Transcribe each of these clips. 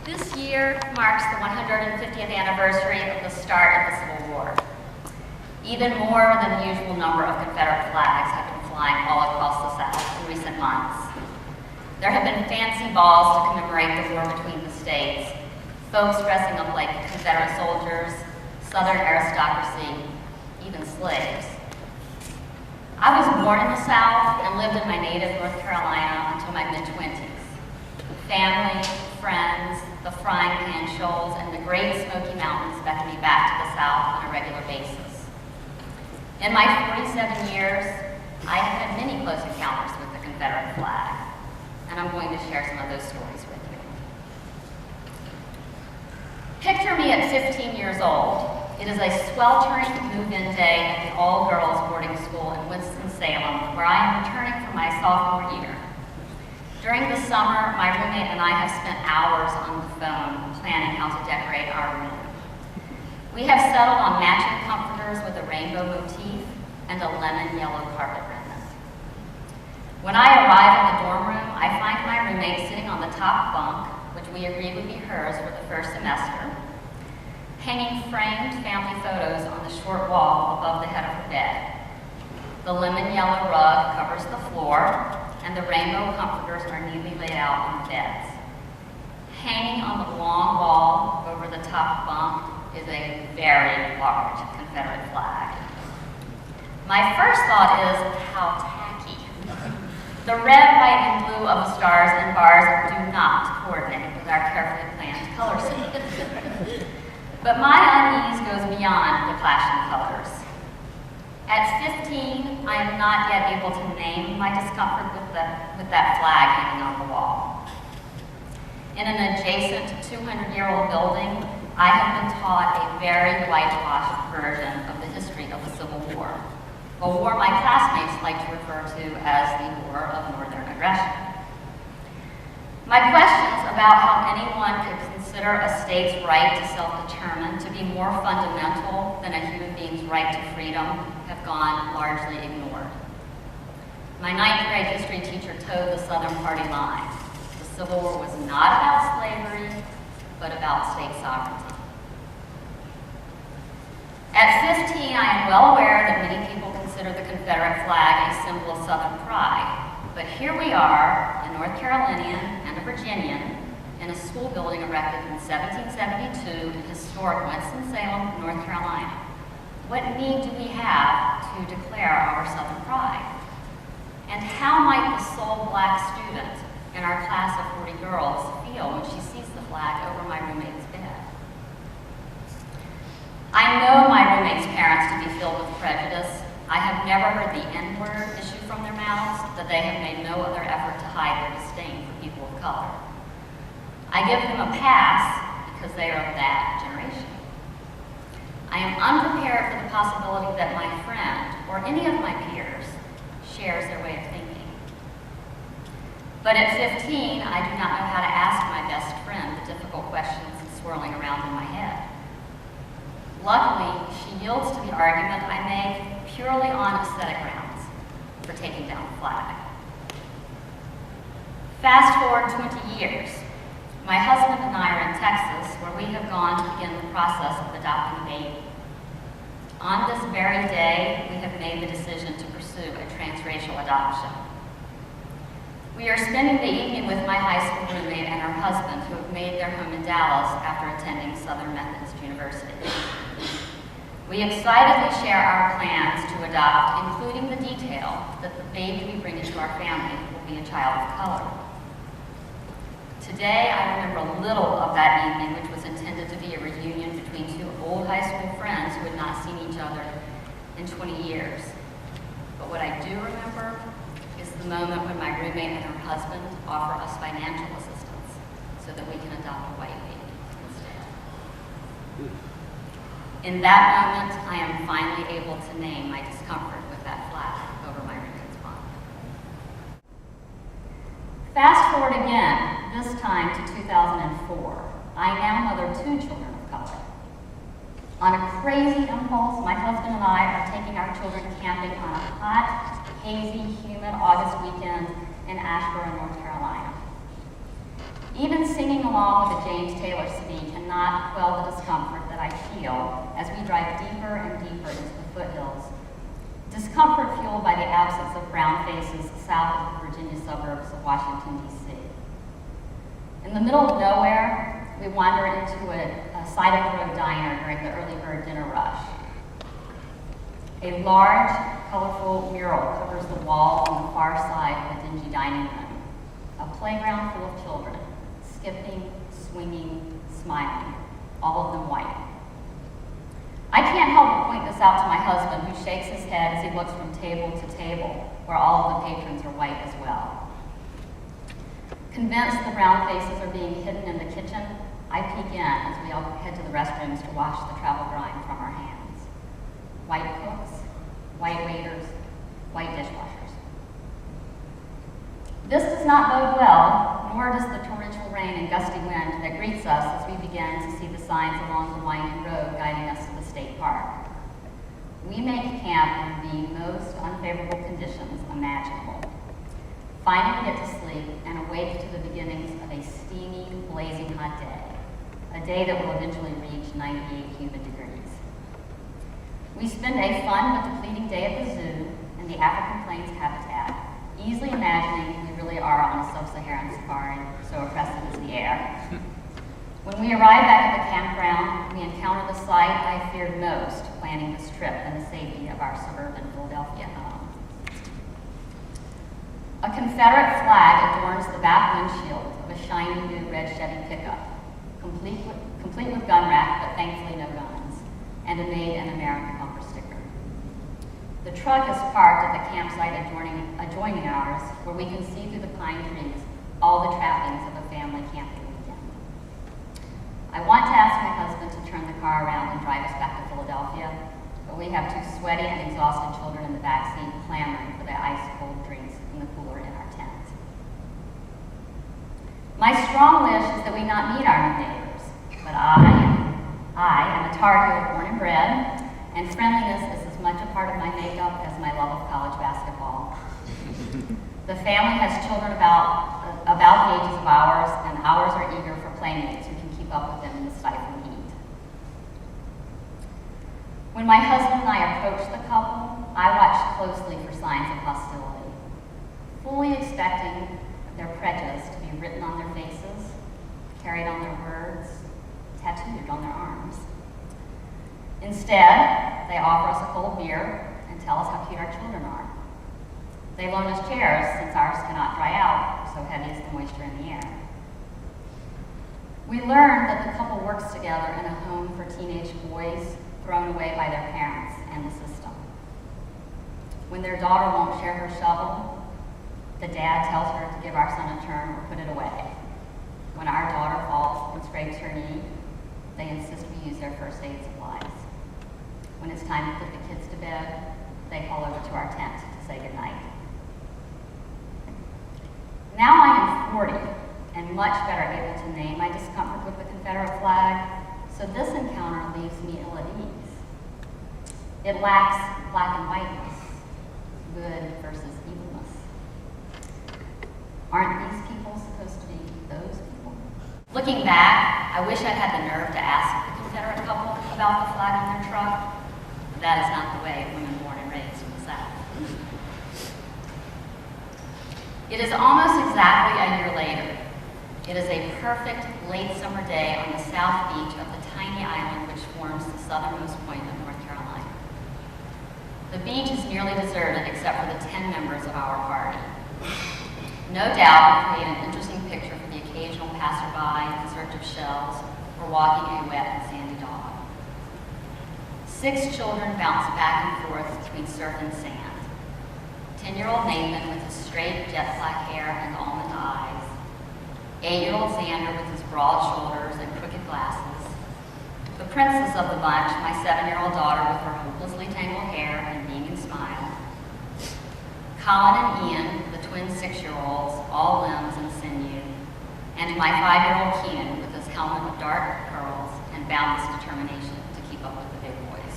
This year marks the 150th anniversary of the start of the Civil War. Even more than the usual number of Confederate flags have been flying all across the South in recent months. There have been fancy balls to commemorate the war between the states, folks dressing up like Confederate soldiers, Southern aristocracy, even slaves. I was born in the South and lived in my native North Carolina until my mid-20s. Family, friends, the frying pan shoals, and the great Smoky Mountains beckon me back to the South on a regular basis. In my 47 years, I have had many close encounters with the Confederate flag, and I'm going to share some of those stories with you. Picture me at 15 years old. It is a sweltering move-in day at the all-girls boarding school in Winston-Salem, where I am returning from my sophomore year. During the summer, my roommate and I have spent hours on the phone planning how to decorate our room. We have settled on matching comforters with a rainbow motif and a lemon yellow carpet remnant. When I arrive at the dorm room, I find my roommate sitting on the top bunk, which we agreed would be hers for the first semester, hanging framed family photos on the short wall above the head of her bed. The lemon yellow rug covers the floor, and the rainbow comforters are neatly laid out on the beds. Hanging on the long wall over the top bunk is a very large Confederate flag. My first thought is, how tacky. The red, white, and blue of the stars and bars do not coordinate with our carefully planned color scheme. But my unease goes beyond the clashing colors. At 15, I am not yet able to name my discomfort with that flag hanging on the wall. In an adjacent 200-year-old building, I have been taught a very whitewashed version of the history of the Civil War, a war my classmates like to refer to as the War of Northern Aggression. My questions about how anyone could consider a state's right to self-determine to be more fundamental than a human being's right to freedom have gone largely ignored. My 9th grade history teacher towed the Southern Party line. The Civil War was not about slavery, but about state sovereignty. At 15, I am well aware that many people consider the Confederate flag a symbol of Southern pride. But here we are, a North Carolinian and a Virginian, in a school building erected in 1772 in historic Winston-Salem, North Carolina. What need do we have to declare our Southern pride? And how might the sole black student in our class of 40 girls feel when she sees the flag over my roommate's bed? I know my roommate's parents to be filled with prejudice. I have never heard the N-word issue from their mouths, that they have made no other effort to hide their disdain for people of color. I give them a pass because they are of that generation. I am unprepared for the possibility that my friend, or any of my peers, shares their way of thinking. But at 15, I do not know how to ask my best friend the difficult questions swirling around in my head. Luckily, she yields to the argument I make purely on aesthetic grounds for taking down the flag. Fast forward 20 years. My husband and I are in Texas, where we have gone to begin the process of adopting a baby. On this very day, we have made the decision to pursue a transracial adoption. We are spending the evening with my high school roommate and her husband, who have made their home in Dallas after attending Southern Methodist University. We excitedly share our plans to adopt, including the detail that the baby we bring into our family will be a child of color. Today, I remember little of that evening, which was intended to be a reunion between two old high school friends who had not seen each other in 20 years. But what I do remember is the moment when my roommate and her husband offer us financial assistance so that we can adopt a white baby instead. In that moment, I am finally able to name my discomfort with that flag over my roommate's bunk. Fast forward again, this time to 2004. I now mother 2 children of color. On a crazy impulse, my husband and I are taking our children camping on a hot, hazy, humid August weekend in Ashburn, North Carolina. Even singing along with a James Taylor CD cannot quell the discomfort that I feel as we drive deeper and deeper into the foothills. Discomfort fueled by the absence of brown faces south of the Virginia suburbs of Washington, D.C. In the middle of nowhere, we wander into a side-of-the-road diner during the early bird dinner rush. A large, colorful mural covers the wall on the far side of a dingy dining room, a playground full of children, skipping, swinging, smiling, all of them white. I can't help but point this out to my husband, who shakes his head as he looks from table to table, where all of the patrons are white as well. Convinced the brown faces are being hidden in the kitchen, I peek in as we all head to the restrooms to wash the travel grime from our hands. White cooks, white waiters, white dishwashers. This does not bode well, nor does the torrential rain and gusty wind that greets us as we begin to see the signs along the winding road guiding us to the state park. We make camp in the most unfavorable conditions imaginable. Finally get to sleep and awake to the beginnings of a steamy, blazing hot day, a day that will eventually reach 98 humid degrees. We spend a fun but depleting day at the zoo in the African Plains habitat, easily imagining we really are on a sub-Saharan safari, so oppressive is the air. When we arrive back at the campground, we encounter the sight I feared most planning this trip in the safety of our suburban Philadelphia home. A Confederate flag adorns the back windshield of a shiny new red Chevy pickup, complete with gun rack, but thankfully no guns, and a Made in America bumper sticker. The truck is parked at the campsite adjoining ours, where we can see through the pine trees all the trappings of a family camping weekend. I want to ask my husband to turn the car around and drive us back to Philadelphia, but we have two sweaty and exhausted children in the backseat clamoring for their ice-cold drinks in the cooler in our tent. My strong wish is that we not meet our new neighbors, but I am a Tar Heel born and bred, and friendliness is as much a part of my makeup as my love of college basketball. The family has children about the ages of ours, and ours are eager for playmates who can keep up with them in the stifling heat. When my husband and I approached the couple, I watched closely for signs of hostility, fully expecting their prejudice to be written on their faces, carried on their words, tattooed on their arms. Instead, they offer us a cold beer and tell us how cute our children are. They loan us chairs since ours cannot dry out, so heavy is the moisture in the air. We learned that the couple works together in a home for teenage boys thrown away by their parents and the system. When their daughter won't share her shovel, the dad tells her to give our son a turn or put it away. When our daughter falls and scrapes her knee, they insist we use their first aid supplies. When it's time to put the kids to bed, they call over to our tent to say goodnight. Now I am 40 and much better able to name my discomfort with the Confederate flag, so this encounter leaves me ill at ease. It lacks black and whiteness, good versus evilness. Aren't these people supposed to be those people? Looking back, I wish I'd had the nerve to ask the Confederate couple about the flag on their truck. That is not the way of women born and raised in the South. It is almost exactly a year later. It is a perfect late summer day on the south beach of the tiny island which forms the southernmost point of North Carolina. The beach is nearly deserted except for the 10 members of our party. No doubt we create an interesting picture for the occasional passerby in search of shells or walking a wet and sandy dog. 6 children bounce back and forth between surf and sand. 10-year-old Nathan with his straight jet black hair and almond eyes. 8-year-old Xander with his broad shoulders and crooked glasses. The princess of the bunch, my 7-year-old daughter with her hopelessly tangled hair and beaming smile. Colin and Ian, the twin 6-year-olds, all limbs and sinew. And my 5-year-old Keenan with his helmet of dark curls and boundless determination to keep up with the big boys.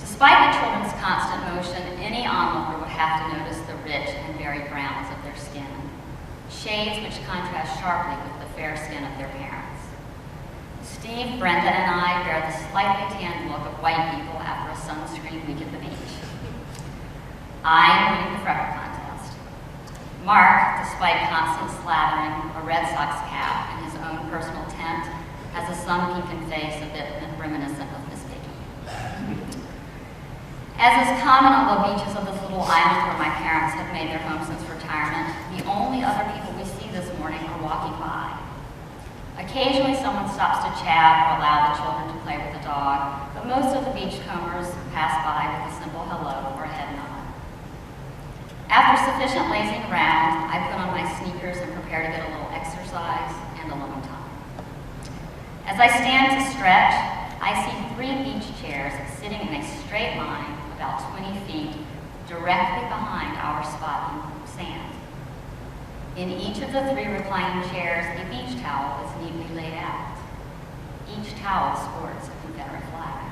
Despite the children's constant motion, any onlooker would have to notice the rich and varied browns of their skin. shades which contrast sharply with the fair skin of their parents. Steve, Brenda, and I bear the slightly tanned look of white people after a sunscreen week at the beach. I am winning the freckle contest. Mark, despite constant slathering a Red Sox cap in his own personal tent, has a sun-peaking face a bit reminiscent of Miss Piggy. As is common on the beaches of this little island where my parents have made their home since retirement, the only other people we see this morning are walking by. Occasionally someone stops to chat or allow the children to play with the dog, but most of the beachcombers pass by with a simple hello or a head nod. After sufficient lazing around, I put on my sneakers and prepare to get a little exercise and alone time. As I stand to stretch, I see 3 beach chairs sitting in a straight line about 20 feet directly behind our spot in sand. In each of the 3 reclining chairs, a beach towel is neatly laid out. Each towel sports a Confederate flag.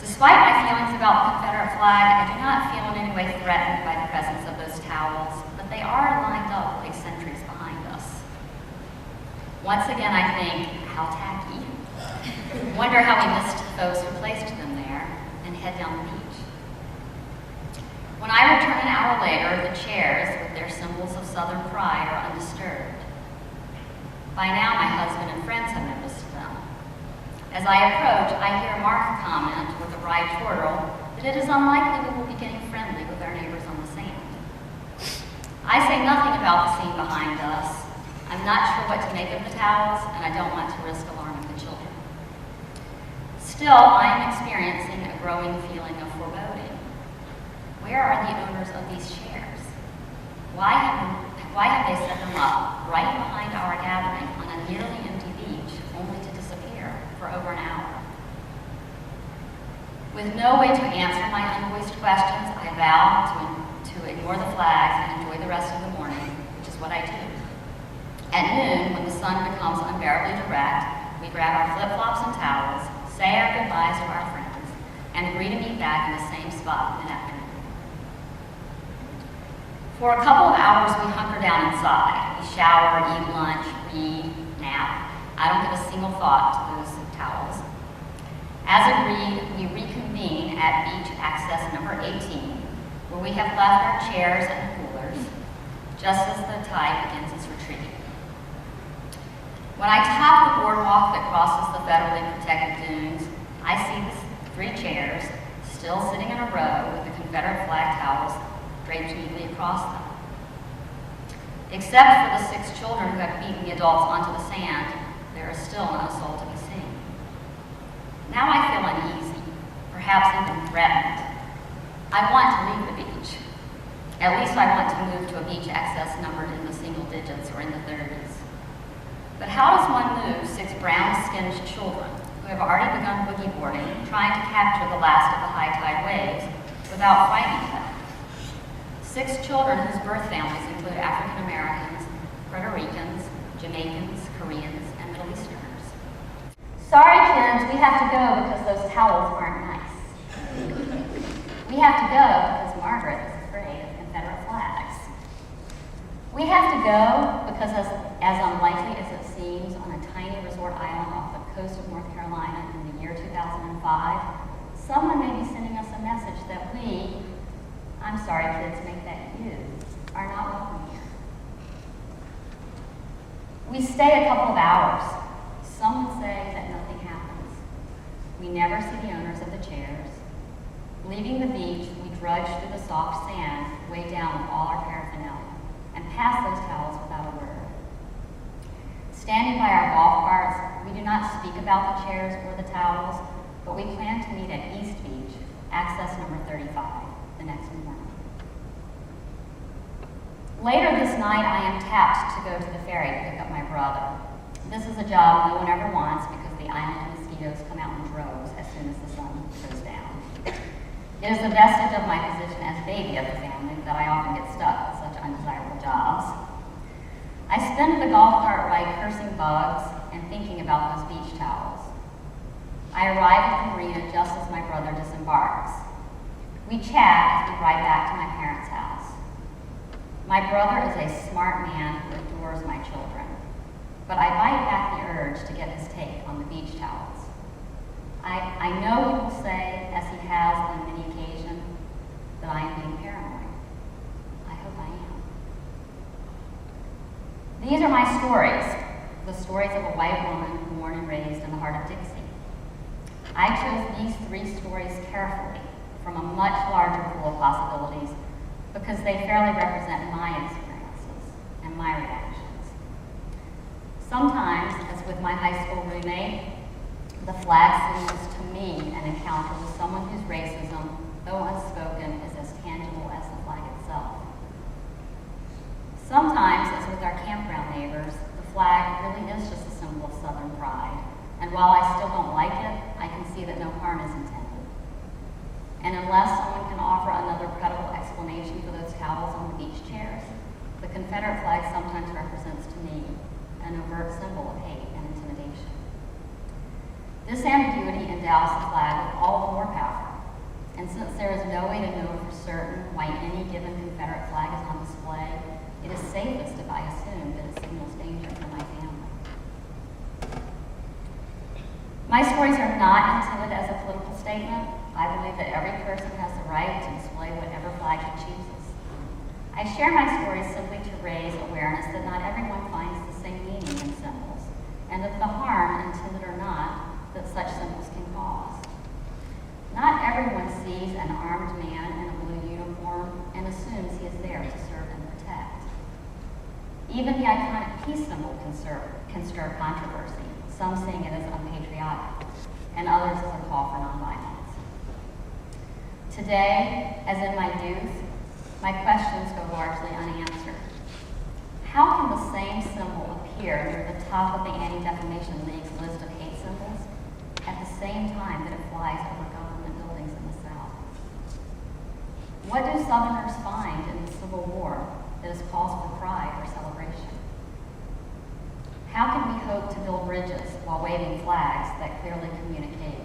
Despite my feelings about the Confederate flag, I do not feel in any way threatened by the presence of those towels, but they are lined up like sentries behind us. Once again, I think, how tacky. Wonder how we missed those who placed them there, and head down the beach. When I return an hour later, the chairs, with their symbols of Southern pride, are undisturbed. By now, my husband and friends have noticed them. As I approach, I hear Mark comment with a wry chortle that it is unlikely we will be getting friendly with our neighbors on the sand. I say nothing about the scene behind us. I'm not sure what to make of the towels, and I don't want to risk alarming the children. Still, I am experiencing a growing feeling of foreboding. Where are the owners of these chairs? Why have they set them up right behind our gathering on a nearly empty beach, only to disappear for over an hour? With no way to answer my unvoiced questions, I vow to ignore the flags and enjoy the rest of the morning, which is what I do. At noon, when the sun becomes unbearably direct, we grab our flip-flops and towels, say our goodbyes to our friends, and agree to meet back in the same spot mid-afternoon. For a couple of hours, we hunker down inside. We shower, eat lunch, read, nap. I don't give a single thought to those towels. As agreed, we reconvene at beach access number 18, where we have left our chairs and coolers, just as the tide begins its retreat. When I top the boardwalk that crosses the federally protected dunes, I see the 3 chairs still sitting in a row with the Confederate flag towels draped neatly across them. Except for the 6 children who have beaten the adults onto the sand, there is still not a soul to be seen. Now I feel uneasy, perhaps even threatened. I want to leave the beach. At least I want to move to a beach access numbered in the single digits or in the 30s. But how does one move 6 brown-skinned children who have already begun boogie boarding, trying to capture the last of the high tide waves, without frightening them? 6 children whose birth families include African Americans, Puerto Ricans, Jamaicans, Koreans, and Middle Easterners. Sorry, kids, we have to go because those towels aren't nice. We have to go because Margaret is afraid of Confederate flags. We have to go because, as unlikely as it seems, on a tiny resort island off the coast of North Carolina in the year 2005, someone may be sending us a message that we, I'm sorry kids, make that you, are not welcome here. We stay a couple of hours. Some would say that nothing happens. We never see the owners of the chairs. Leaving the beach, we drudge through the soft sand, weighed down with all our paraphernalia, and pass those towels without a word. Standing by our golf carts, we do not speak about the chairs or the towels, but we plan to meet at East Beach, access number 35, the next morning. Later this night, I am tapped to go to the ferry to pick up my brother. This is a job no one ever wants because the island mosquitoes come out in droves as soon as the sun goes down. It is a vestige of my position as baby of the family that I often get stuck with such undesirable jobs. I spend the golf cart ride cursing bugs and thinking about those beach towels. I arrive at the marina just as my brother disembarks. We chat as we ride back to my parents' house. My brother is a smart man who adores my children, but I bite back the urge to get his take on the beach towels. I know he will say, as he has on many occasions, that I am being paranoid. I hope I am. These are my stories, the stories of a white woman born and raised in the heart of Dixie. I chose these 3 stories carefully from a much larger pool of possibilities because they fairly represent my experiences and my reactions. Sometimes, as with my high school roommate, the flag seems to me an encounter with someone whose racism, though unspoken, is as tangible as the flag itself. Sometimes, as with our campground neighbors, the flag really is just a symbol of Southern pride, and while I still don't like it, I can see that no harm is intended. And unless someone can offer another credible explanation for those towels on the beach chairs, the Confederate flag sometimes represents to me an overt symbol of hate and intimidation. This ambiguity endows the flag with all the more power, and since there is no way to know for certain why any given Confederate flag is on display, it is safest if I assume that it signals danger for my family. My stories are not intended as a political statement. I believe that every person has the right to display whatever flag he chooses. I share my stories simply to raise awareness that not everyone finds the same meaning in symbols, and of the harm, intended or not, that such symbols can cause. Not everyone sees an armed man in a blue uniform and assumes he is there to serve and protect. Even the iconic peace symbol can stir controversy, some seeing it as unpatriotic, and others as a call for nonviolence. Today, as in my youth, my questions go largely unanswered. How can the same symbol appear near the top of the Anti-Defamation League's list of hate symbols at the same time that it flies over government buildings in the South? What do Southerners find in the Civil War that is cause for pride or celebration? How can we hope to build bridges while waving flags that clearly communicate